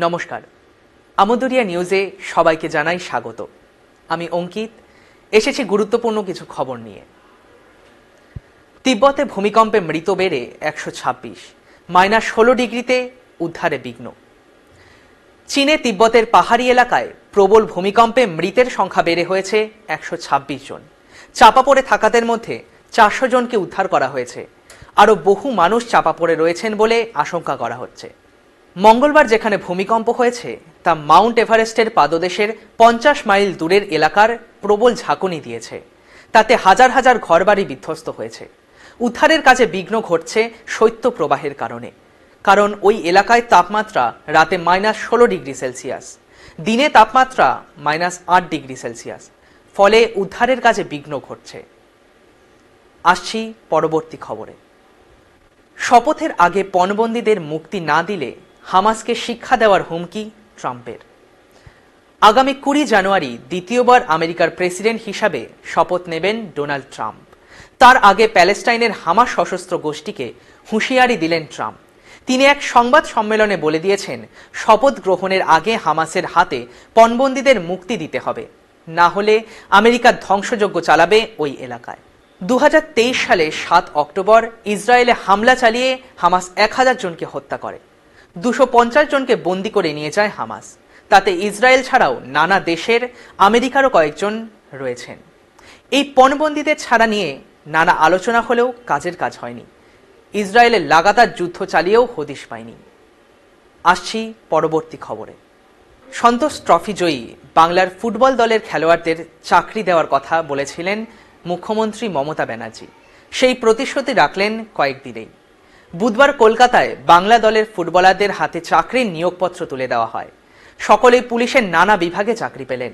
নমস্কার, আমোদরিয়া নিউজে সবাইকে জানাই স্বাগত। আমি অঙ্কিত, এসেছি গুরুত্বপূর্ণ কিছু খবর নিয়ে। তিব্বতে ভূমিকম্পে মৃত বেড়ে 126, -16 ডিগ্রিতে উদ্ধারে বিঘ্ন। চীনে তিব্বতের পাহাড়ি এলাকায় প্রবল ভূমিকম্পে মৃতের সংখ্যা বেড়ে হয়েছে 126 জন। চাপা পড়ে থাকাদের মধ্যে 400 জনকে উদ্ধার করা হয়েছে। আরও বহু মানুষ চাপা পড়ে রয়েছেন বলে আশঙ্কা করা হচ্ছে। মঙ্গলবার যেখানে ভূমিকম্প হয়েছে তা মাউন্ট এভারেস্টের পাদদেশের 50 মাইল দূরের এলাকার প্রবল ঝাঁকুনি দিয়েছে। তাতে হাজার হাজার ঘরবাড়ি বিধ্বস্ত হয়েছে। উদ্ধারের কাজে বিঘ্ন ঘটছে শৈত্যপ্রবাহের কারণ ওই এলাকায় তাপমাত্রা রাতে -16 ডিগ্রি সেলসিয়াস, দিনে তাপমাত্রা -8 ডিগ্রি সেলসিয়াস। ফলে উদ্ধারের কাজে বিঘ্ন ঘটছে। আসছি পরবর্তী খবরে। শপথের আগে পণবন্দীদের মুক্তি না দিলে হামাসকে শিক্ষা দেওয়ার হুমকি ট্রাম্পের। আগামী 20 জানুয়ারি দ্বিতীয়বার আমেরিকার প্রেসিডেন্ট হিসাবে শপথ নেবেন ডোনাল্ড ট্রাম্প। তার আগে প্যালেস্টাইনের হামাস সশস্ত্র গোষ্ঠীকে হুঁশিয়ারি দিলেন ট্রাম্প। তিনি এক সংবাদ সম্মেলনে বলে দিয়েছেন, শপথ গ্রহণের আগে হামাসের হাতে পণবন্দীদের মুক্তি দিতে হবে, না হলে আমেরিকা ধ্বংসযজ্ঞ চালাবে ওই এলাকায়। 2023 সালে 7 অক্টোবর ইসরায়েলে হামলা চালিয়ে হামাস 1000 জনকে হত্যা করে। 250 জনকে বন্দী করে নিয়ে যায় হামাস। তাতে ইসরায়েল ছাড়াও নানা দেশের, আমেরিকারও কয়েকজন রয়েছেন। এই পণবন্দীদের ছাড়া নিয়ে নানা আলোচনা হলেও কাজের কাজ হয়নি। ইসরায়েলের লাগাতার যুদ্ধ চালিয়েও হদিশ পায়নি। আসছি পরবর্তী খবরে। সন্তোষ ট্রফি জয়ী বাংলার ফুটবল দলের খেলোয়াড়দের চাকরি দেওয়ার কথা বলেছিলেন মুখ্যমন্ত্রী মমতা ব্যানার্জি। সেই প্রতিশ্রুতি রাখলেন কয়েকদিনেই। বুধবার কলকাতায় বাংলা দলের ফুটবলারদের হাতে চাকরির নিয়োগপত্র তুলে দেওয়া হয়। সকলেই পুলিশের নানা বিভাগে চাকরি পেলেন।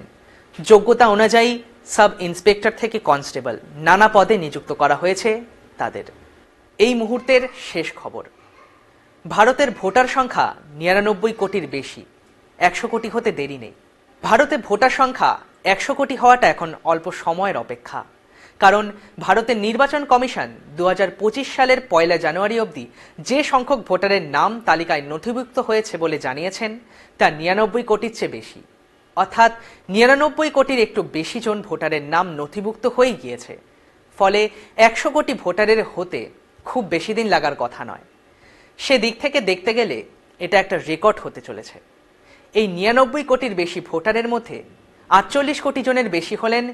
যোগ্যতা অনুযায়ী সাব ইন্সপেক্টর থেকে কনস্টেবল নানা পদে নিযুক্ত করা হয়েছে তাদের। এই মুহূর্তের শেষ খবর। ভারতের ভোটার সংখ্যা 99 কোটির বেশি। 100 কোটি হতে দেরি নেই। ভারতে ভোটার সংখ্যা 100 কোটি হওয়াটা এখন অল্প সময়ের অপেক্ষা। কারণ ভারতের নির্বাচন কমিশন 2025 সালের 1 জানুয়ারি অবধি যে সংখ্যক ভোটারের নাম তালিকায় নথিভুক্ত হয়েছে বলে জানিয়েছেন তা 99 কোটির চেয়ে বেশি। অর্থাৎ 99 কোটির একটু বেশি জন ভোটারের নাম নথিভুক্ত হয়ে গিয়েছে। ফলে 100 কোটি ভোটারের হতে খুব বেশি দিন লাগার কথা নয়। সেদিক থেকে দেখতে গেলে এটা একটা রেকর্ড হতে চলেছে। এই 99 কোটির বেশি ভোটারের মধ্যে 48 কোটি জনের বেশি হলেন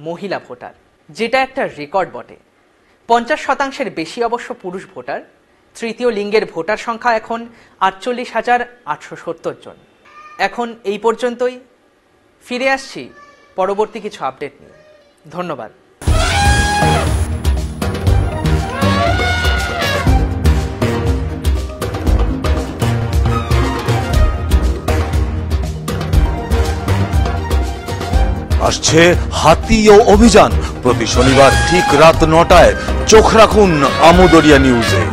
মহিলা ভোটার, যেটা একটা রেকর্ড বটে। 50% বেশি অবশ্য পুরুষ ভোটার। তৃতীয় লিঙ্গের ভোটার সংখ্যা এখন 48,870 জন। এখন এই পর্যন্তই। ফিরে আসছি পরবর্তী কিছু আপডেট নিয়ে। ধন্যবাদ। আসছে হাতি ও অভিযান। প্রতি শনিবার ঠিক রাত 9টায় চোখ রাখুন আমোদরিয়া নিউজে।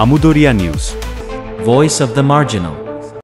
Amudoriya News, Voice of the Marginal.